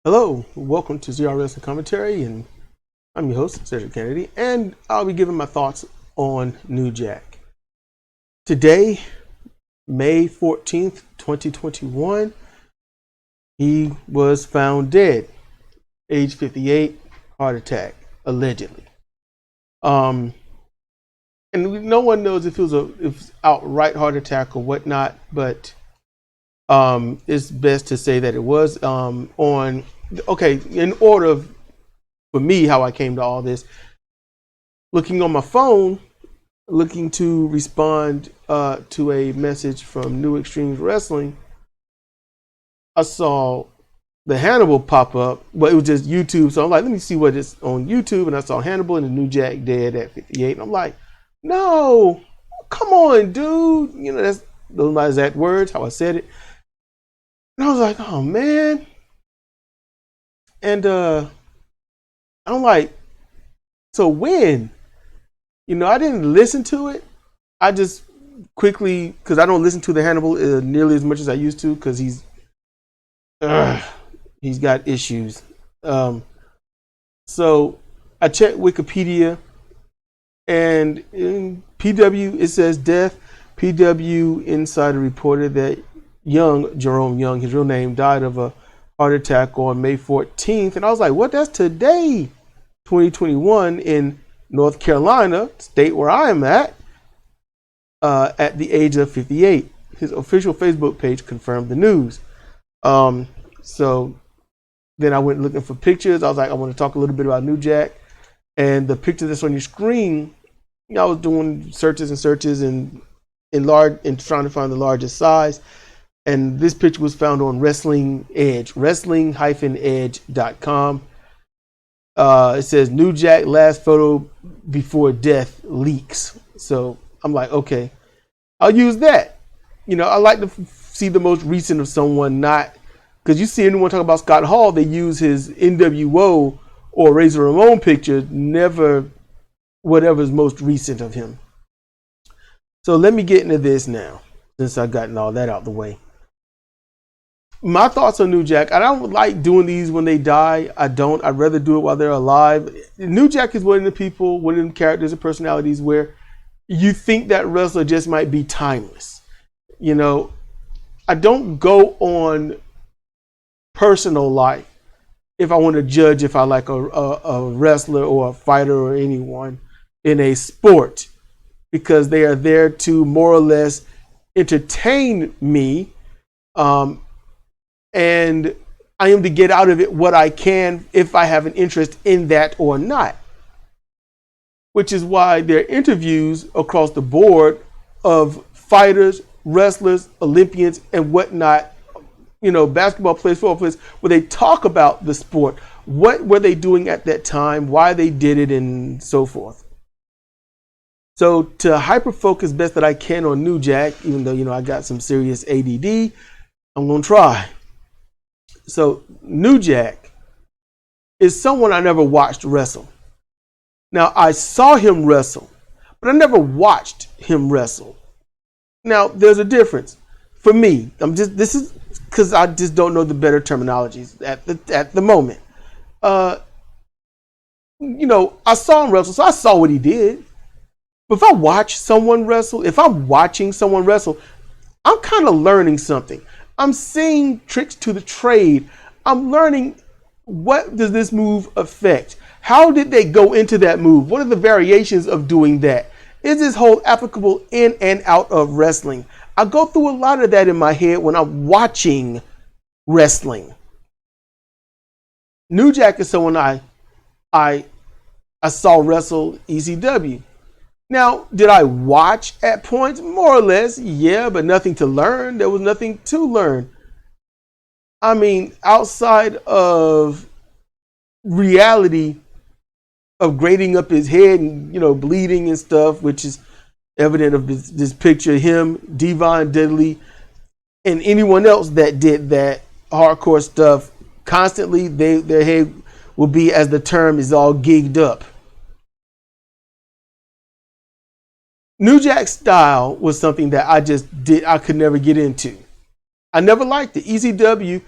Hello, welcome to ZR Wrestling Commentary, and I'm your host, Cedric Kennedy, and I'll be giving my thoughts on New Jack. Today, May 14th, 2021, he was found dead, age 58, heart attack, allegedly. And no one knows if it was outright heart attack or whatnot, but it's best to say that it was in order of, for me, how I came to all this. Looking on my phone, looking to respond to a message from New Extremes Wrestling, I saw the Hannibal pop up, but it was just YouTube. So I'm like, let me see what is on YouTube. And I saw Hannibal and the New Jack dead at 58. And I'm like, no, come on, dude. You know, those are my exact words, how I said it. And I was like, oh man. And I'm like, so when? You know, I didn't listen to it. I just quickly, because I don't listen to the Hannibal nearly as much as I used to, because he's got issues. So I checked Wikipedia, and in PW it says death. PW Insider reported that Jerome Young, his real name, died of a heart attack on May 14th. And I was like, what? That's today, 2021, in North Carolina, state where I am at the age of 58. His official Facebook page confirmed the news. So then I went looking for pictures. I was like, I want to talk a little bit about New Jack. And the picture that's on your screen, I was doing searches and trying to find the largest size. And this picture was found on Wrestling Edge, wrestling-edge.com. It says New Jack last photo before death leaks. So I'm like, okay, I'll use that. You know, I like to see the most recent of someone, not because you see anyone talk about Scott Hall, they use his NWO or Razor Ramon picture, never whatever's most recent of him. So let me get into this now, since I've gotten all that out the way. My thoughts on New Jack. I don't like doing these when they die. I'd rather do it while they're alive. New Jack is one of the people, one of them characters and personalities where you think that wrestler just might be timeless. You know, I don't go on personal life if I want to judge if I like a wrestler or a fighter or anyone in a sport, because they are there to more or less entertain me. And I am to get out of it what I can if I have an interest in that or not. Which is why there are interviews across the board of fighters, wrestlers, Olympians, and whatnot, you know, basketball players, football players, where they talk about the sport. What were they doing at that time, why they did it, and so forth. So to hyper-focus best that I can on New Jack, even though, you know, I got some serious ADD, I'm going to try. So New Jack is someone I never watched wrestle. Now, I saw him wrestle, but I never watched him wrestle. Now, there's a difference. For me, this is because I just don't know the better terminologies at the moment. You know, I saw him wrestle, so I saw what he did. But if I watch someone wrestle, if I'm watching someone wrestle, I'm kind of learning something. I'm seeing tricks to the trade. I'm learning, what does this move affect? How did they go into that move? What are the variations of doing that? Is this hold applicable in and out of wrestling? I go through a lot of that in my head when I'm watching wrestling. New Jack is someone I saw wrestle ECW. Now, did I watch at points? More or less, yeah, but nothing to learn. There was nothing to learn. I mean, outside of reality of grating up his head and, you know, bleeding and stuff, which is evident of this picture of him, Devon Dudley, and anyone else that did that hardcore stuff constantly, their head will be, as the term is, all gigged up. New Jack's style was something that I could never get into. I never liked it. ECW,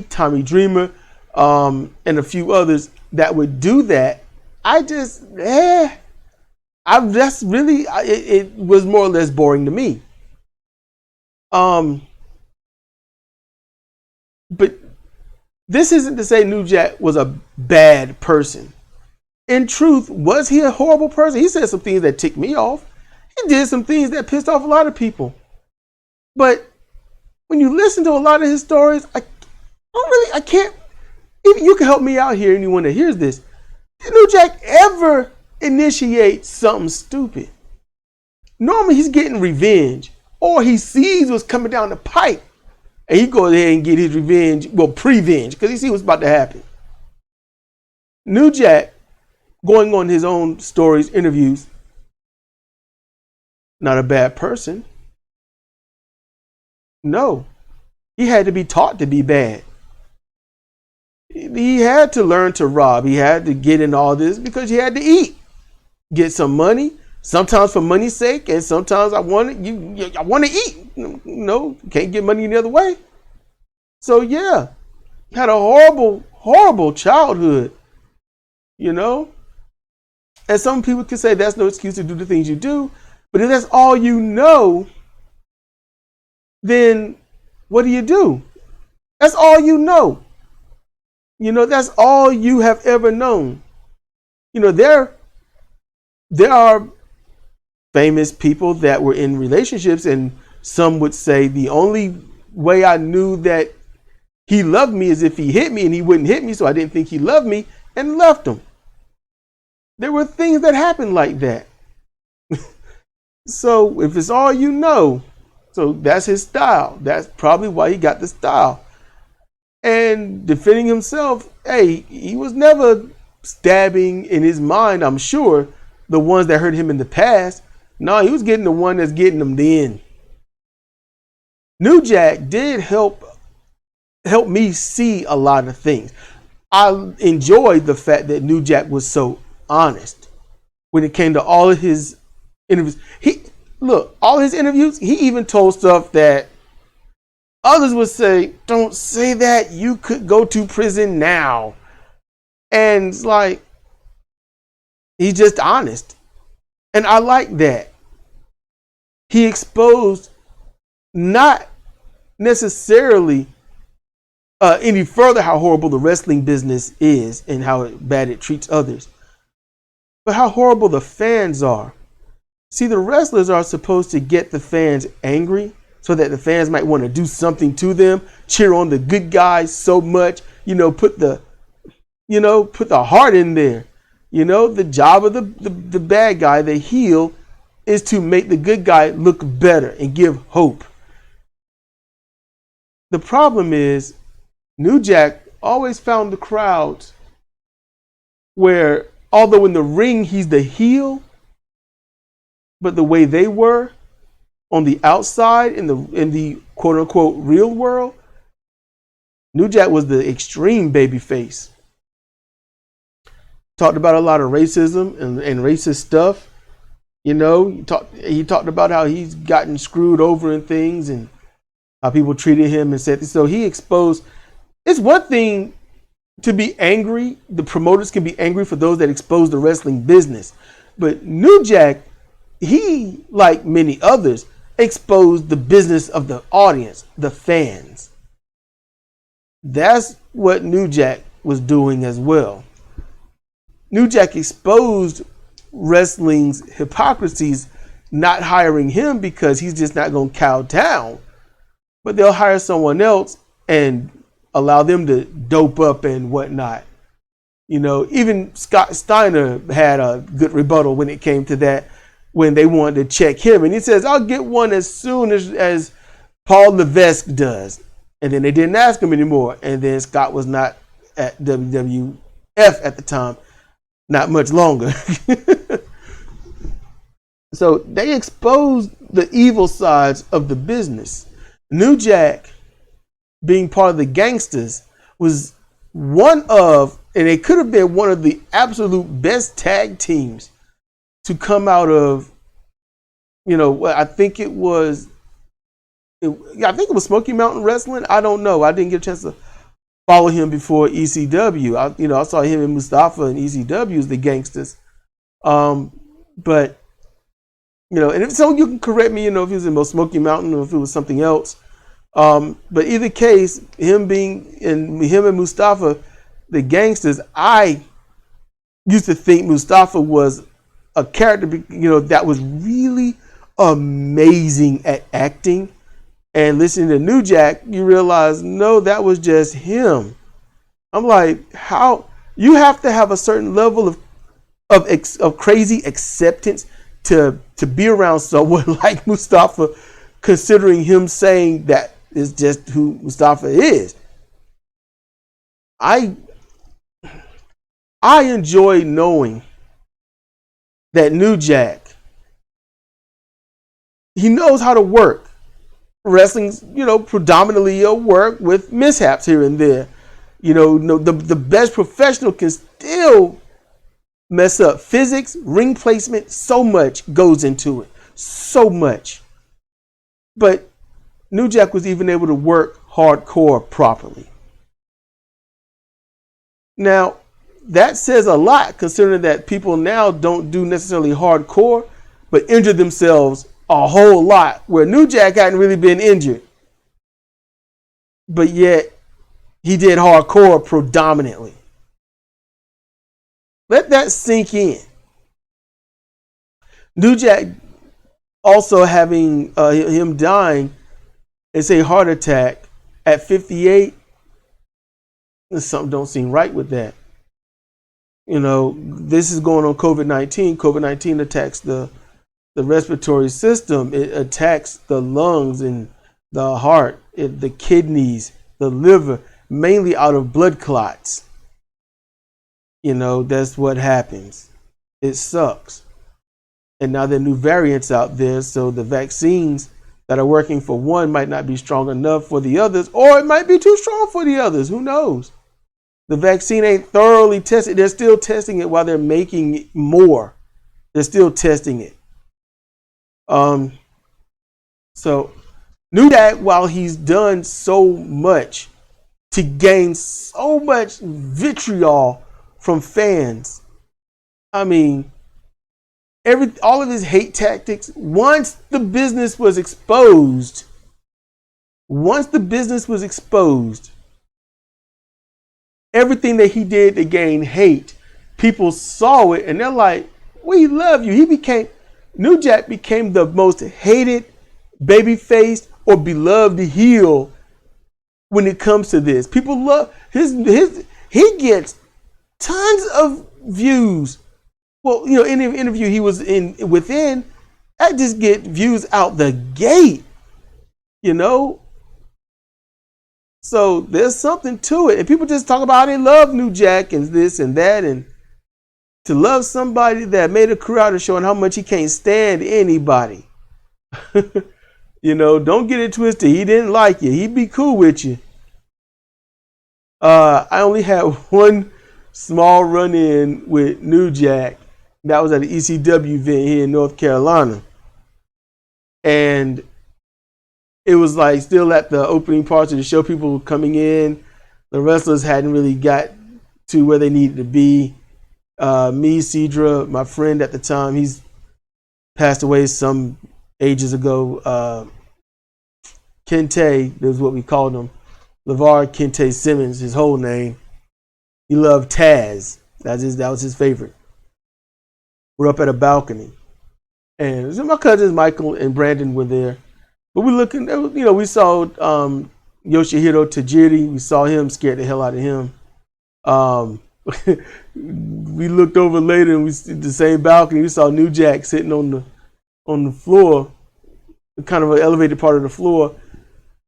Tommy Dreamer, and a few others that would do that. I just, it was more or less boring to me. But this isn't to say New Jack was a bad person. In truth, was he a horrible person? He said some things that ticked me off. He did some things that pissed off a lot of people. But when you listen to a lot of his stories, I can't, even you can help me out here, anyone that hears this. Did New Jack ever initiate something stupid? Normally he's getting revenge, or he sees what's coming down the pipe, and he goes ahead and get his revenge, well, prevenge, because he sees what's about to happen. New Jack, going on his own stories, interviews, not a bad person. No, he had to be taught to be bad. He had to learn to rob. He had to get in all this because he had to eat, get some money. Sometimes for money's sake, and sometimes I want to eat. No, can't get money any other way. So yeah, had a horrible, horrible childhood. You know, and some people can say that's no excuse to do the things you do. But if that's all you know, then what do? That's all you know. You know, that's all you have ever known. You know, there are famous people that were in relationships, and some would say the only way I knew that he loved me is if he hit me, and he wouldn't hit me, so I didn't think he loved me, and left him. There were things that happened like that. So if it's all you know, so that's his style. That's probably why he got the style. And defending himself, hey, he was never stabbing in his mind, I'm sure, the ones that hurt him in the past. No, he was getting the one that's getting them then. New Jack did help me see a lot of things. I enjoyed the fact that New Jack was so honest when it came to all of his interviews. All his interviews, he even told stuff that others would say, don't say that, you could go to prison now. And it's like, he's just honest. And I like that. He exposed not necessarily any further how horrible the wrestling business is and how bad it treats others, but how horrible the fans are. See, the wrestlers are supposed to get the fans angry so that the fans might want to do something to them, cheer on the good guys so much, put the heart in there. The job of the bad guy, the heel, is to make the good guy look better and give hope. The problem is, New Jack always found the crowds where, although in the ring he's the heel, but the way they were on the outside in the quote unquote real world, New Jack was the extreme baby face. Talked about a lot of racism and racist stuff. He talked about how he's gotten screwed over in things and how people treated him and said so. He exposed. It's one thing to be angry. The promoters can be angry for those that expose the wrestling business, but New Jack, he, like many others, exposed the business of the audience, the fans. That's what New Jack was doing as well. New Jack exposed wrestling's hypocrisies, not hiring him because he's just not going to cow down, but they'll hire someone else and allow them to dope up and whatnot. Even Scott Steiner had a good rebuttal when it came to that, when they wanted to check him. And he says, I'll get one as soon as Paul Levesque does. And then they didn't ask him anymore. And then Scott was not at WWF at the time. Not much longer. So they exposed the evil sides of the business. New Jack, being part of the Gangsters, was one of, and it could have been one of the absolute best tag teams to come out of, I think it was Smoky Mountain Wrestling. I don't know. I didn't get a chance to follow him before ECW. I saw him and Mustafa and ECW as the gangsters. But and if so, you can correct me. If he was in Smoky Mountain or if it was something else. But either case, him and Mustafa, the gangsters, I used to think Mustafa was a character, that was really amazing at acting. And listening to New Jack, you realize, no, that was just him. I'm like, how you have to have a certain level of crazy acceptance to be around someone like Mustafa, considering him saying that is just who Mustafa is. I enjoy knowing that New Jack, he knows how to work. Wrestling's, predominantly a work with mishaps here and there. The best professional can still mess up. Physics, ring placement, so much goes into it. So much. But New Jack was even able to work hardcore properly. Now, that says a lot, considering that people now don't do necessarily hardcore, but injure themselves a whole lot, where New Jack hadn't really been injured. But yet, he did hardcore predominantly. Let that sink in. New Jack also having him dying, it's a heart attack at 58. Something don't seem right with that. This is going on COVID-19. COVID-19 attacks the respiratory system. It attacks the lungs and the heart, the kidneys, the liver, mainly out of blood clots. That's what happens. It sucks. And now there are new variants out there, so the vaccines that are working for one might not be strong enough for the others, or it might be too strong for the others. Who knows? The vaccine ain't thoroughly tested. They're still testing it while they're making more. They're still testing it. So New Jack, while he's done so much to gain so much vitriol from fans, all of his hate tactics, once the business was exposed, everything that he did to gain hate, people saw it and they're like, we love you. New Jack became the most hated babyface or beloved heel when it comes to this. People love he gets tons of views. Well, any interview he was within, I just get views out the gate, So there's something to it. And people just talk about how they love New Jack and this and that. And to love somebody that made a career out of showing how much he can't stand anybody. Don't get it twisted. He didn't like you. He'd be cool with you. I only had one small run-in with New Jack. That was at the ECW event here in North Carolina. And it was like still at the opening parts of the show, people were coming in. The wrestlers hadn't really got to where they needed to be. Me, Cedra, my friend at the time, he's passed away some ages ago. Kente, that's what we called him. LeVar Kente Simmons, his whole name. He loved Taz. That was his favorite. We're up at a balcony. And my cousins Michael and Brandon were there. But we saw Yoshihiro Tajiri. We saw him, scared the hell out of him. We looked over later and we see the same balcony. We saw New Jack sitting on the floor, kind of an elevated part of the floor.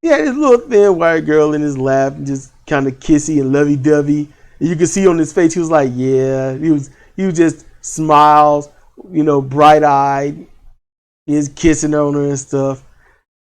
He had this little thin white girl in his lap, just kind of kissy and lovey-dovey. And you could see on his face, he was like, yeah. He was just smiles, bright-eyed. He was kissing on her and stuff.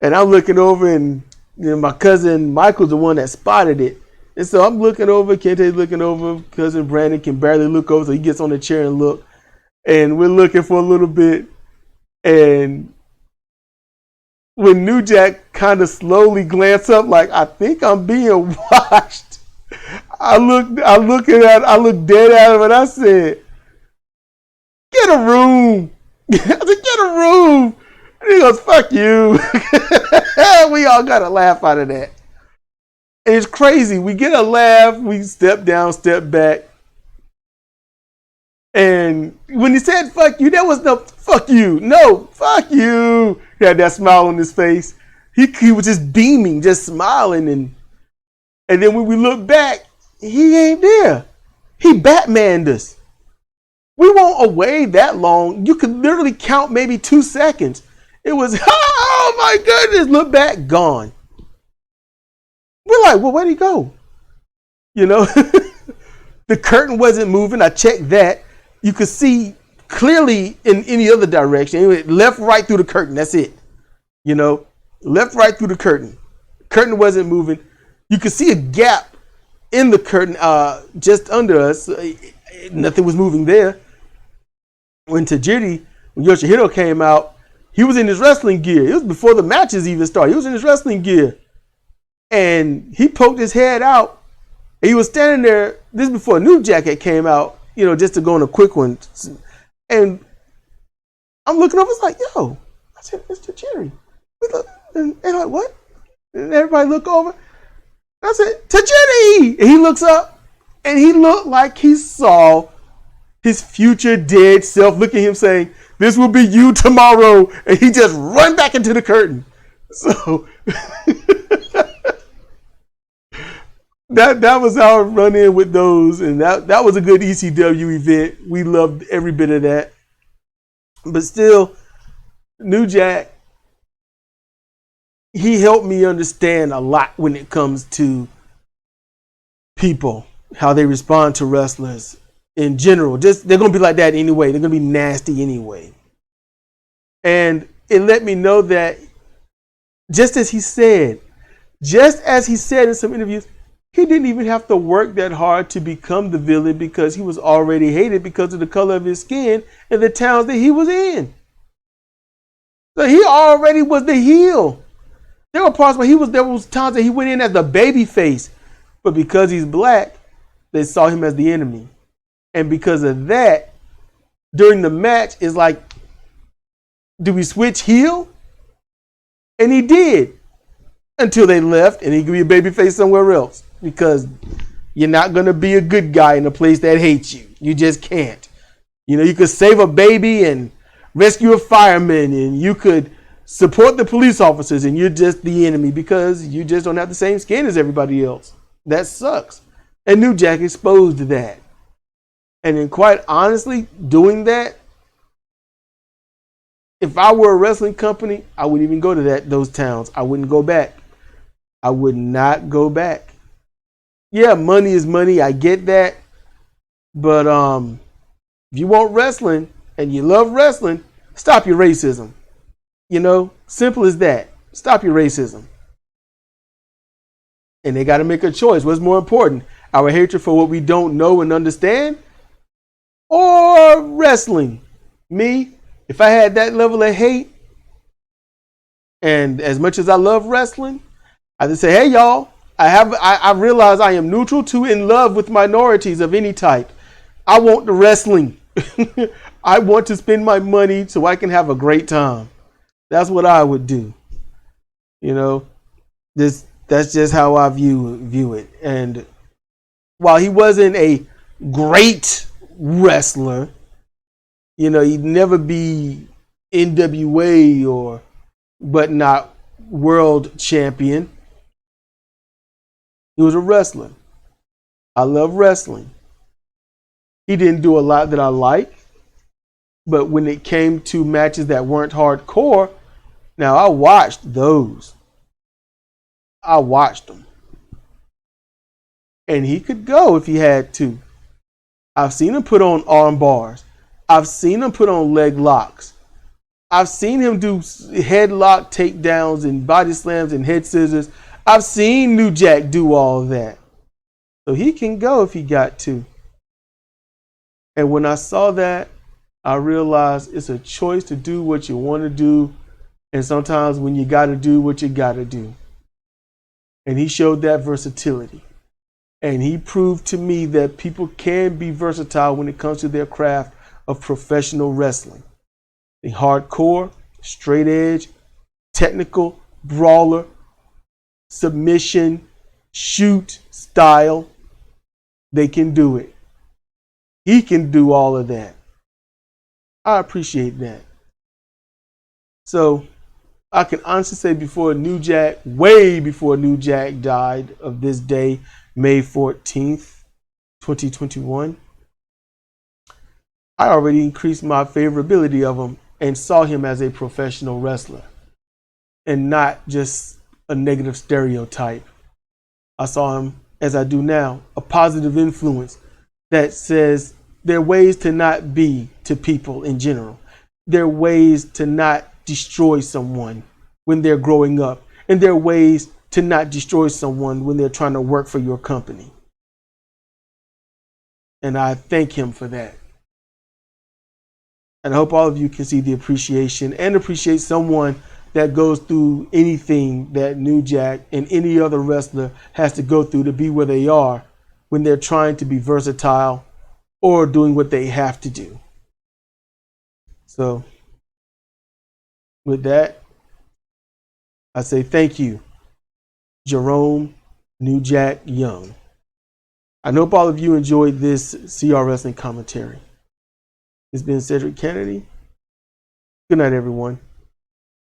And I'm looking over, and my cousin Michael's the one that spotted it. And so I'm looking over, Kente's looking over, cousin Brandon can barely look over, so he gets on the chair and look. And we're looking for a little bit. And when New Jack kind of slowly glanced up, like, I think I'm being watched, I looked dead at him and I said, get a room. I said, get a room. And he goes, fuck you. We all got a laugh out of that. And it's crazy. We get a laugh. We step down, step back. And when he said fuck you, there was no fuck you. No, fuck you. He had that smile on his face. He was just beaming, just smiling. And then when we look back, he ain't there. He Batmaned us. We weren't away that long. You could literally count maybe 2 seconds. It was, oh my goodness, look back, gone. We're like, well, where'd he go? You know, the curtain wasn't moving. I checked that. You could see clearly in any other direction. Anyway, left, right through the curtain. That's it. You know, left, right through the curtain. Curtain wasn't moving. You could see a gap in the curtain just under us. Nothing was moving there. When Yoshihiro came out, he was in his wrestling gear. It was before the matches even started. He was in his wrestling gear. And he poked his head out. And he was standing there. This is before New Jack had came out, you know, just to go on a quick one. And I'm looking over. It's like, yo, I said, Mr. Jerry. And they're like, what? And everybody look over. And I said, Tajiri! And he looks up. And he looked like he saw his future dead self look at him saying, this will be you tomorrow. And he just run back into the curtain. So that was our run in with those. And that was a good ECW event. We loved every bit of that. But still, New Jack, he helped me understand a lot when it comes to people, how they respond to wrestlers in general. Just they're gonna be like that anyway. They're gonna be nasty anyway. And it let me know that just as he said in some interviews, he didn't even have to work that hard to become the villain because he was already hated because of the color of his skin and the towns that he was in. So he already was the heel. There were parts where there was times that he went in as the baby face, but because he's black, they saw him as the enemy. And because of that, during the match, it's like, do we switch heel? And he did. Until they left and he could be a baby face somewhere else. Because you're not going to be a good guy in a place that hates you. You just can't. You know, you could save a baby and rescue a fireman, and you could support the police officers, and you're just the enemy because you just don't have the same skin as everybody else. That sucks. And New Jack exposed that. And then quite honestly, doing that, if I were a wrestling company, I wouldn't even go to those towns. I wouldn't go back. I would not go back. Yeah, money is money. I get that. But if you want wrestling and you love wrestling, stop your racism. You know, simple as that. Stop your racism. And they got to make a choice. What's more important? Our hatred for what we don't know and understand? Or wrestling? Me, if I had that level of hate, and as much as I love wrestling, I just say, hey y'all, I realize I am neutral to in love with minorities of any type. I want the wrestling. I want to spend my money so I can have a great time. That's what I would do. You know, that's just how I view it. And while he wasn't a great wrestler, you know, he'd never be NWA but not world champion. He was a wrestler. I love wrestling. He didn't do a lot that I like, but when it came to matches that weren't hardcore, now I watched those. I watched them. And he could go if he had to. I've seen him put on arm bars. I've seen him put on leg locks. I've seen him do headlock takedowns and body slams and head scissors. I've seen New Jack do all of that. So he can go if he got to. And when I saw that, I realized it's a choice to do what you want to do. And sometimes when you got to do what you got to do. And he showed that versatility. And he proved to me that people can be versatile when it comes to their craft of professional wrestling. The hardcore, straight edge, technical, brawler, submission, shoot style, they can do it. He can do all of that. I appreciate that. So I can honestly say before New Jack, way before New Jack died of this day, May 14th, 2021, I already increased my favorability of him and saw him as a professional wrestler and not just a negative stereotype. I saw him, as I do now, a positive influence that says there are ways to not be to people in general. There are ways to not destroy someone when they're growing up. And there are ways to not destroy someone when they're trying to work for your company. And I thank him for that. And I hope all of you can see the appreciation and appreciate someone that goes through anything that New Jack and any other wrestler has to go through to be where they are when they're trying to be versatile or doing what they have to do. So with that, I say thank you, Jerome New Jack Young. I hope all of you enjoyed this CR Wrestling commentary. It's been Cedric Kennedy. Good night, everyone.